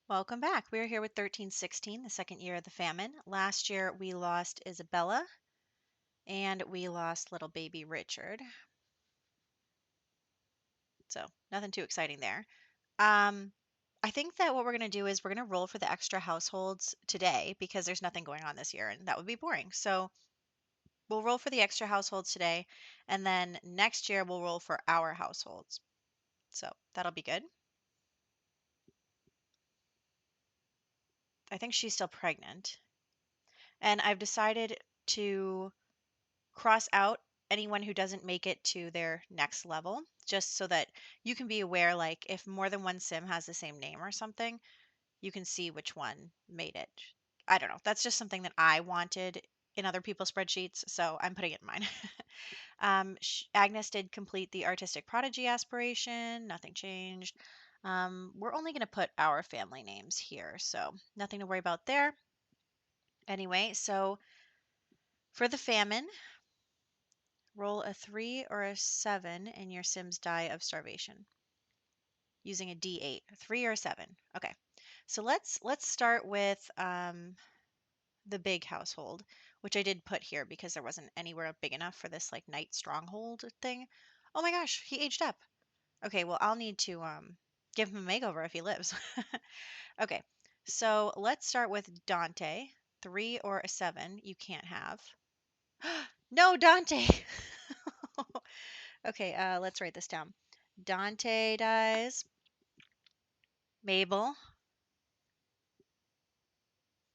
Welcome back. We're here with 1316, the second year of the famine. Last year we lost Isabella and we lost little baby Richard. So nothing too exciting there. I think that what we're going to do is we're going to roll for the extra households today because there's nothing going on this year and that would be boring. So we'll roll for the extra households today and then next year we'll roll for our households. So that'll be good. I think she's still pregnant. And I've decided to cross out anyone who doesn't make it to their next level, just so that you can be aware, like if more than one sim has the same name or something, you can see which one made it. I don't know. That's just something that I wanted in other people's spreadsheets, so I'm putting it in mine. Agnes did complete the artistic prodigy aspiration. Nothing changed. We're only going to put our family names here, so nothing to worry about there. Anyway, so for the famine, roll a 3 or a 7 and your Sims die of starvation using a D8, 3 or 7. Okay, so let's start with the big household, which I did put here because there wasn't anywhere big enough for this like night stronghold thing. Oh my gosh, he aged up. Okay, well I'll need to give him a makeover if he lives. Okay, so let's start with Dante. 3 or a 7 you can't have. No, Dante. Okay, let's write this down. Dante dies. Mabel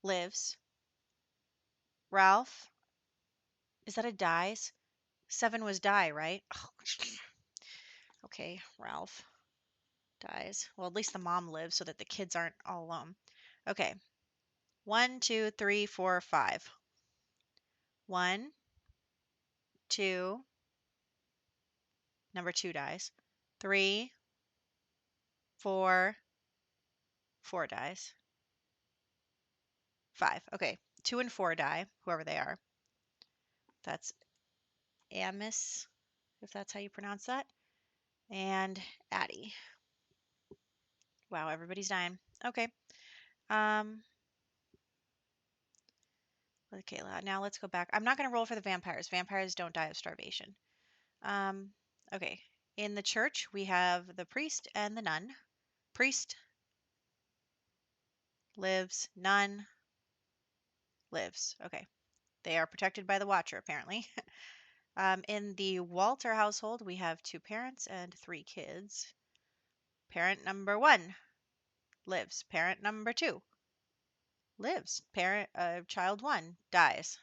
lives. Ralph, is that a dies? 7 was die, right? Oh, okay, Ralph dies. Well, at least the mom lives so that the kids aren't all alone. Okay, 1, 2, 3, 4, 5. 1, 2, number 2 dies. 3, 4, 4 dies. 5. Okay, 2 and 4 die, whoever they are. That's Amos, if that's how you pronounce that, and Addie. Wow, everybody's dying. Okay. Um. Okay, now let's go back. I'm not going to roll for the vampires. Vampires don't die of starvation. Um. Okay. In the church, we have the priest and the nun. Priest lives. Nun lives. Okay. They are protected by the Watcher, apparently. In the Walter household, we have 2 parents and 3 kids. Parent number 1 lives. Parent number 2 lives. Child 1 dies.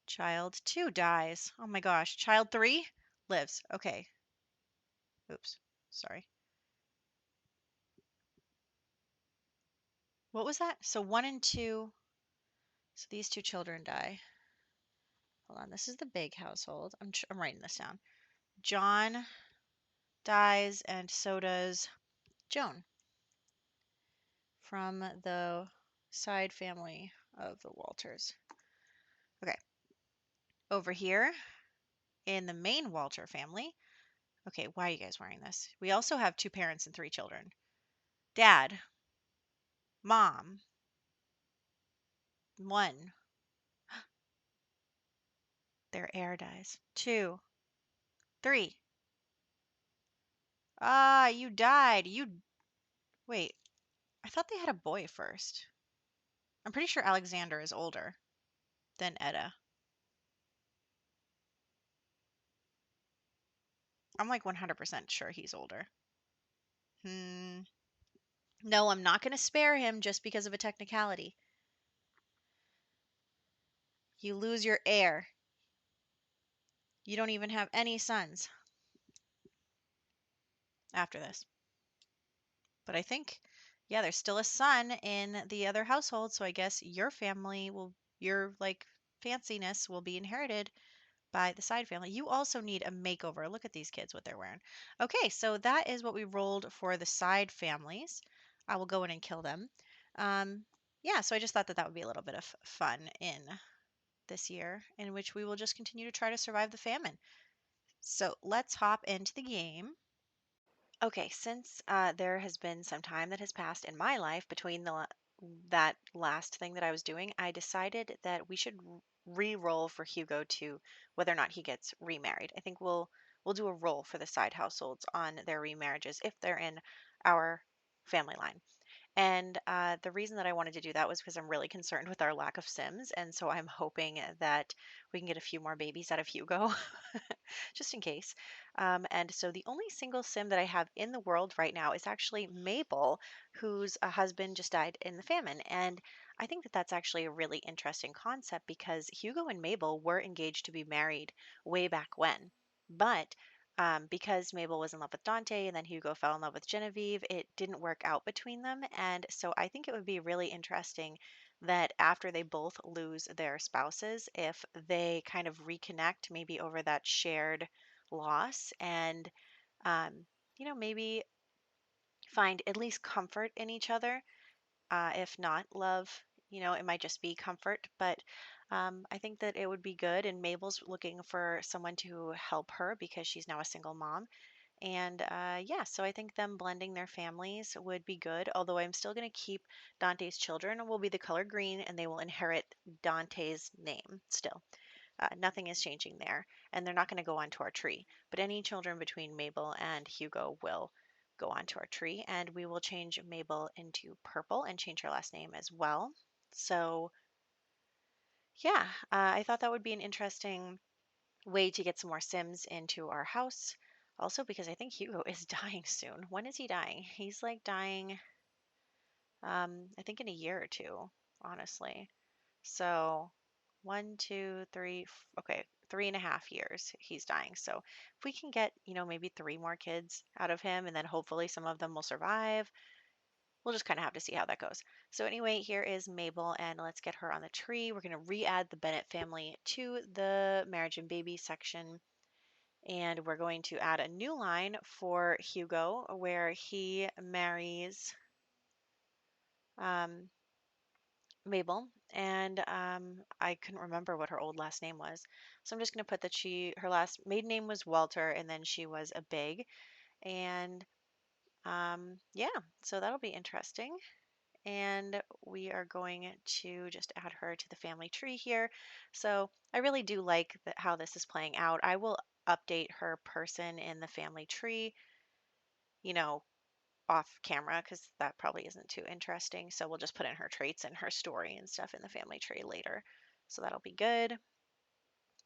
Child 2 dies. Oh my gosh. Child 3 lives. Okay. Oops. Sorry. What was that? So 1 and 2. So these 2 children die. Hold on. This is the big household. I'm writing this down. John dies, and so does Joan from the side family of the Walters. Okay. Over here in the main Walter family. Okay, why are you guys wearing this? We also have 2 parents and 3 children. Dad, mom, 1. Their heir dies. 2, 3. Ah, you died. Wait. I thought they had a boy first. I'm pretty sure Alexander is older than Etta. I'm like 100% sure he's older. No, I'm not going to spare him just because of a technicality. You lose your heir. You don't even have any sons after this. But I think, yeah, there's still a son in the other household, so I guess your family your like fanciness will be inherited by the side family. You also need a makeover. Look at these kids, what they're wearing. Okay, so that is what we rolled for the side families. I will go in and kill them. Yeah, so I just thought that that would be a little bit of fun in this year, in which we will just continue to try to survive the famine. So let's hop into the game. Okay, since there has been some time that has passed in my life between that last thing that I was doing, I decided that we should re-roll for Hugo to whether or not he gets remarried. I think we'll do a roll for the side households on their remarriages if they're in our family line. And the reason that I wanted to do that was because I'm really concerned with our lack of Sims. And so I'm hoping that we can get a few more babies out of Hugo, just in case. And so the only single Sim that I have in the world right now is actually Mabel, whose husband just died in the famine. And I think that that's actually a really interesting concept because Hugo and Mabel were engaged to be married way back when. But because Mabel was in love with Dante and then Hugo fell in love with Genevieve, it didn't work out between them. And so I think it would be really interesting that after they both lose their spouses, if they kind of reconnect maybe over that shared loss and, um, maybe find at least comfort in each other. If not love, it might just be comfort. But I think that it would be good. And Mabel's looking for someone to help her because she's now a single mom. And yeah, so I think them blending their families would be good. Although I'm still going to keep Dante's children will be the color green and they will inherit Dante's name still. Nothing is changing there. And they're not going to go onto our tree. But any children between Mabel and Hugo will go onto our tree. And we will change Mabel into purple and change her last name as well. So yeah, I thought that would be an interesting way to get some more Sims into our house. Also, because I think Hugo is dying soon. When is he dying? He's like dying, I think in a year or two, honestly. So, one, two, three, okay, 3.5 years he's dying. So, if we can get, maybe three more kids out of him, and then hopefully some of them will survive, we'll just kind of have to see how that goes. So, anyway, here is Mabel, and let's get her on the tree. We're going to re add the Bennett family to the marriage and baby section. And we're going to add a new line for Hugo where he marries um, Mabel. And I couldn't remember what her old last name was. So I'm just going to put that her last maiden name was Walter and then she was a big. And yeah, so that'll be interesting. And we are going to just add her to the family tree here. So I really do like how this is playing out. I will update her person in the family tree, you know, off camera because that probably isn't too interesting. So we'll just put in her traits and her story and stuff in the family tree later. So that'll be good.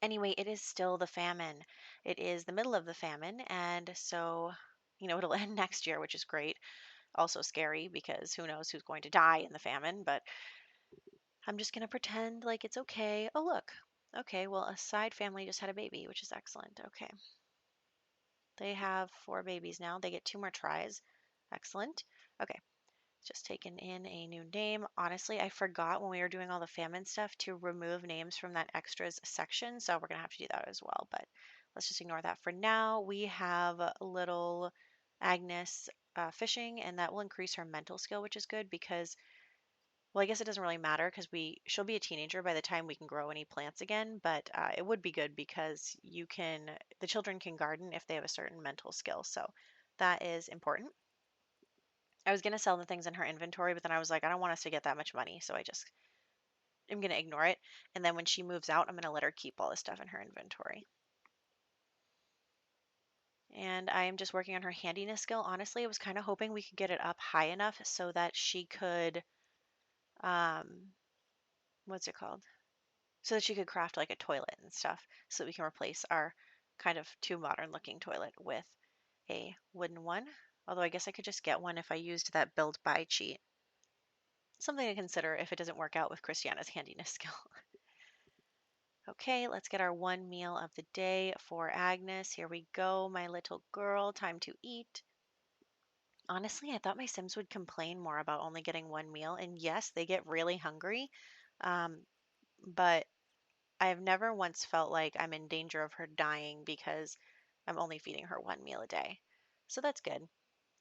Anyway, it is still the famine. It is the middle of the famine. And so, it'll end next year, which is great. Also scary because who knows who's going to die in the famine. But I'm just going to pretend like it's okay. Oh, look. Okay, well, a side family just had a baby, which is excellent. Okay. They have 4 babies now. They get 2 more tries. Excellent. Okay. Just taken in a new name. Honestly, I forgot when we were doing all the famine stuff to remove names from that extras section, so we're going to have to do that as well, but let's just ignore that for now. We have little Agnes fishing, and that will increase her mental skill, which is good because, well, I guess it doesn't really matter because she'll be a teenager by the time we can grow any plants again, but it would be good because the children can garden if they have a certain mental skill, so that is important. I was gonna sell the things in her inventory, but then I was like, I don't want us to get that much money, so I just am gonna ignore it. And then when she moves out, I'm gonna let her keep all the stuff in her inventory. And I am just working on her handiness skill. Honestly, I was kind of hoping we could get it up high enough so that she could, um, what's it called? So that she could craft like a toilet and stuff, so that we can replace our kind of too modern looking toilet with a wooden one. Although I guess I could just get one if I used that build by cheat. Something to consider if it doesn't work out with Christiana's handiness skill. Okay, let's get our one meal of the day for Agnes. Here we go, my little girl. Time to eat. Honestly, I thought my Sims would complain more about only getting one meal. And yes, they get really hungry. Um, but I've never once felt like I'm in danger of her dying because I'm only feeding her one meal a day. So that's good.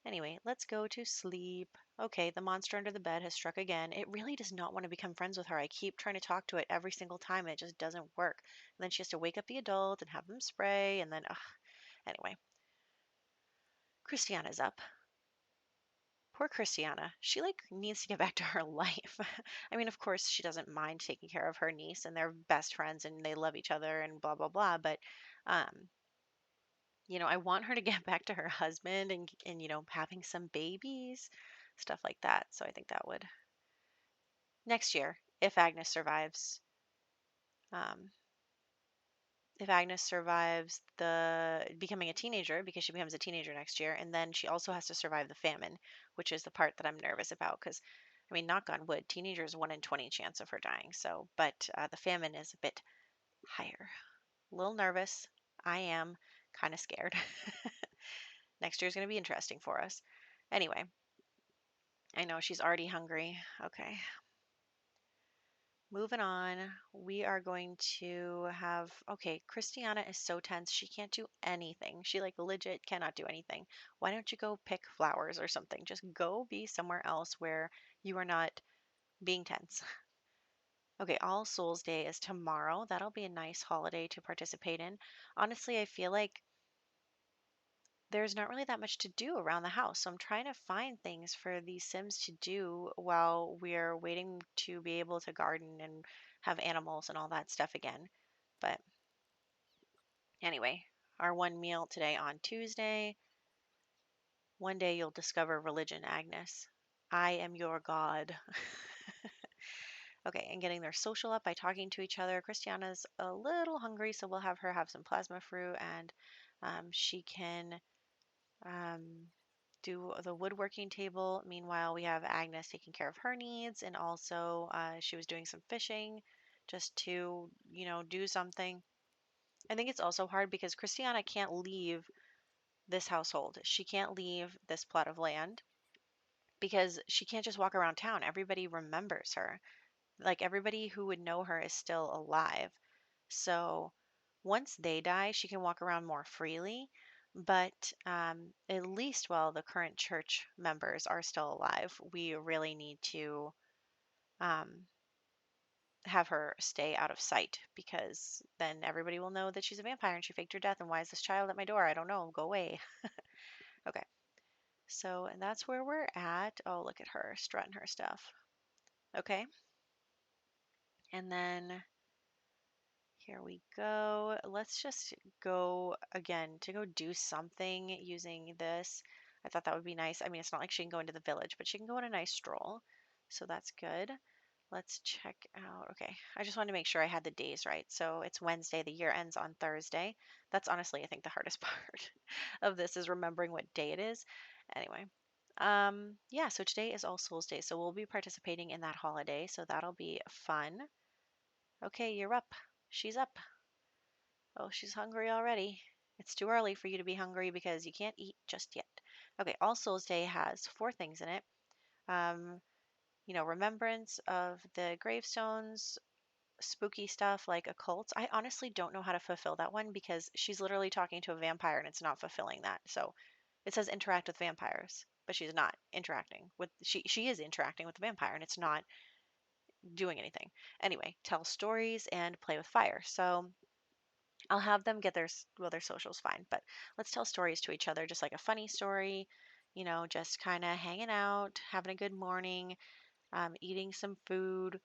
Anyway, let's go to sleep. Okay, the monster under the bed has struck again. It really does not want to become friends with her. I keep trying to talk to it every single time and it just doesn't work. And then she has to wake up the adult and have them spray and then, ugh. Anyway, Christiana's up. Poor Christiana. She like needs to get back to her life. I mean, of course, she doesn't mind taking care of her niece and they're best friends and they love each other and blah blah blah, but um I want her to get back to her husband and having some babies, stuff like that. So I think that would next year um if Agnes survives the becoming a teenager, because she becomes a teenager next year, and then she also has to survive the famine, which is the part that I'm nervous about. Because, I mean, knock on wood, teenagers 1 in 20 chance of her dying. So, but the famine is a bit higher. A little nervous. I am kind of scared. Next year is going to be interesting for us. Anyway, I know she's already hungry. Okay, moving on, we are going to have, okay, Christiana is so tense. She can't do anything. She like legit cannot do anything. Why don't you go pick flowers or something? Just go be somewhere else where you are not being tense. Okay, All Souls Day is tomorrow. That'll be a nice holiday to participate in. Honestly, I feel like there's not really that much to do around the house. So I'm trying to find things for these Sims to do while we're waiting to be able to garden and have animals and all that stuff again. But anyway, our one meal today on Tuesday. One day you'll discover religion, Agnes. I am your God. Okay, and getting their social up by talking to each other. Christiana's a little hungry, so we'll have her have some plasma fruit and she can um, do the woodworking table. Meanwhile, we have Agnes taking care of her needs, and also she was doing some fishing just to, do something. I think it's also hard because Christiana can't leave this household. She can't leave this plot of land because she can't just walk around town. Everybody remembers her. Like everybody who would know her is still alive. So once they die, she can walk around more freely. But at least while the current church members are still alive, we really need to um, have her stay out of sight because then everybody will know that she's a vampire and she faked her death. And why is this child at my door? I don't know. Go away. Okay. So, and that's where we're at. Oh, look at her strutting her stuff. Okay. And then here we go. Let's just go again to go do something using this. I thought that would be nice. I mean, it's not like she can go into the village, but she can go on a nice stroll. So that's good. Let's check out. Okay, I just wanted to make sure I had the days right. So it's Wednesday. The year ends on Thursday. That's honestly, I think, the hardest part of this is remembering what day it is. Anyway, yeah, so today is All Souls Day. So we'll be participating in that holiday. So that'll be fun. Okay, you're up. She's up. Oh, she's hungry already. It's too early for you to be hungry because you can't eat just yet. Okay, All Souls Day has 4 things in it. Um, remembrance of the gravestones, spooky stuff like occults. I honestly don't know how to fulfill that one because she's literally talking to a vampire and it's not fulfilling that. So it says interact with vampires, but she's not interacting with she is interacting with the vampire and it's not doing anything. Anyway, tell stories and play with fire. So I'll have them get their socials fine, but let's tell stories to each other, just like a funny story, just kind of hanging out, having a good morning, eating some food.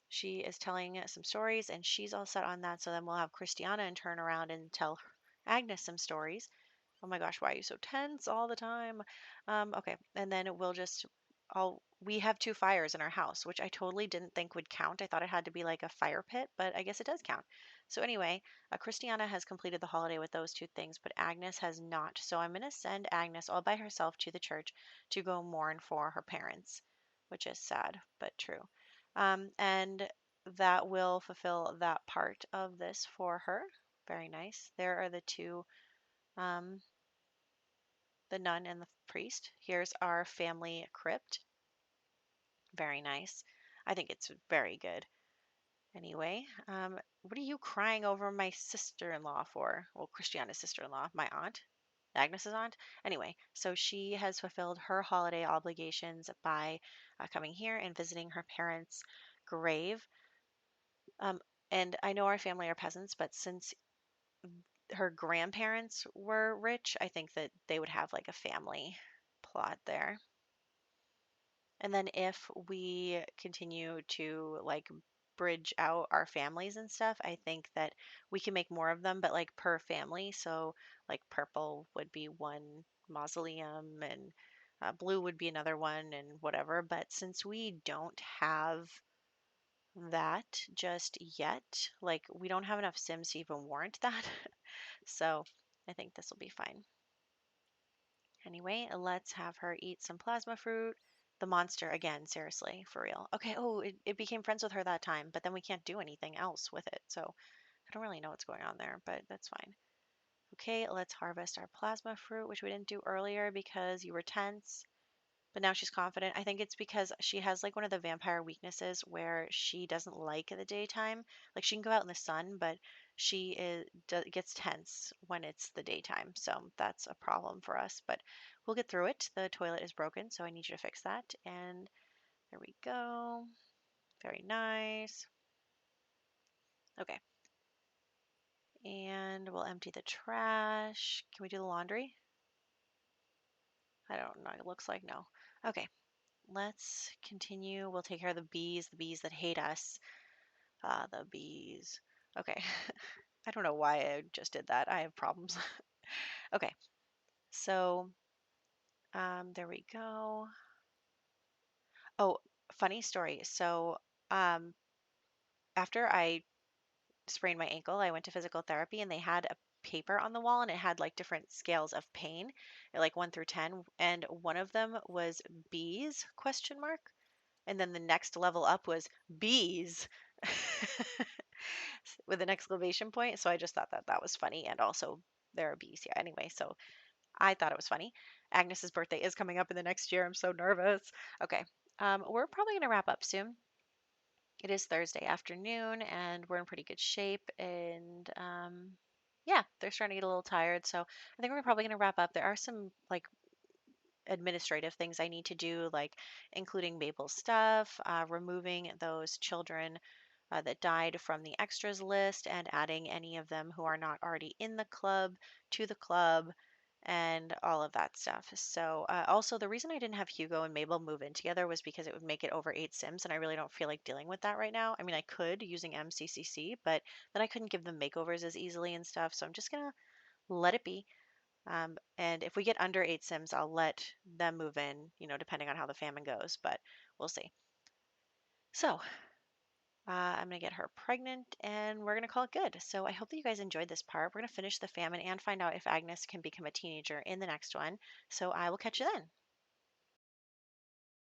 She is telling some stories and she's all set on that. So then we'll have Christiana and turn around and tell Agnes some stories. Oh my gosh, why are you so tense all the time? Okay, and then we have 2 fires in our house, which I totally didn't think would count. I thought it had to be like a fire pit, but I guess it does count. So anyway, Christiana has completed the holiday with those 2 things, but Agnes has not. So I'm going to send Agnes all by herself to the church to go mourn for her parents, which is sad, but true. And that will fulfill that part of this for her. Very nice. There are the 2 um, the nun and the priest. Here's our family crypt. Very nice. I think it's very good. Anyway, what are you crying over my sister-in-law for? Well, Christiana's sister-in-law, my aunt, Agnes's aunt. Anyway, so she has fulfilled her holiday obligations by coming here and visiting her parents' grave. Um, and I know our family are peasants, but since her grandparents were rich, I think that they would have like a family plot there. And then if we continue to like bridge out our families and stuff, I think that we can make more of them, but like per family. So like purple would be one mausoleum and blue would be another one and whatever. But since we don't have that just yet, like we don't have enough Sims to even warrant that. So I think this will be fine. Anyway, let's have her eat some plasma fruit. The monster, again, seriously, for real. Okay, oh, it became friends with her that time, but then we can't do anything else with it. So I don't really know what's going on there, but that's fine. Okay, let's harvest our plasma fruit, which we didn't do earlier because you were tense. But now she's confident. I think it's because she has like one of the vampire weaknesses where she doesn't like the daytime. Like she can go out in the sun, but gets tense when it's the daytime. So that's a problem for us, but we'll get through it. The toilet is broken, so I need you to fix that. And there we go. Very nice. Okay. And we'll empty the trash. Can we do the laundry? I don't know. It looks like no. Okay. Let's continue. We'll take care of the bees that hate us. The bees. Okay. I don't know why I just did that. I have problems. Okay. So, there we go. Oh, funny story. So, um, after I sprained my ankle, I went to physical therapy and they had a paper on the wall and it had like different scales of pain, like 1 through 10, and one of them was bees question mark, and then the next level up was bees with an exclamation point. So I just thought that that was funny. And also, there are bees. Yeah. Anyway, so I thought it was funny. Agnes's birthday is coming up in the next year. I'm so nervous. Okay. We're probably going to wrap up soon. It is Thursday afternoon and we're in pretty good shape. And yeah, they're starting to get a little tired. So I think we're probably going to wrap up. There are some like administrative things I need to do, like including Mabel's stuff, removing those children that died from the extras list, and adding any of them who are not already in the club to the club, and all of that stuff. So, also, the reason I didn't have Hugo and Mabel move in together was because it would make it over 8 Sims, and I really don't feel like dealing with that right now. I mean, I could using MCCC, but then I couldn't give them makeovers as easily and stuff. So I'm just gonna let it be. And if we get under 8 Sims, I'll let them move in, depending on how the famine goes, but we'll see. So, I'm going to get her pregnant and we're going to call it good. So, I hope that you guys enjoyed this part. We're going to finish the famine and find out if Agnes can become a teenager in the next one. So, I will catch you then.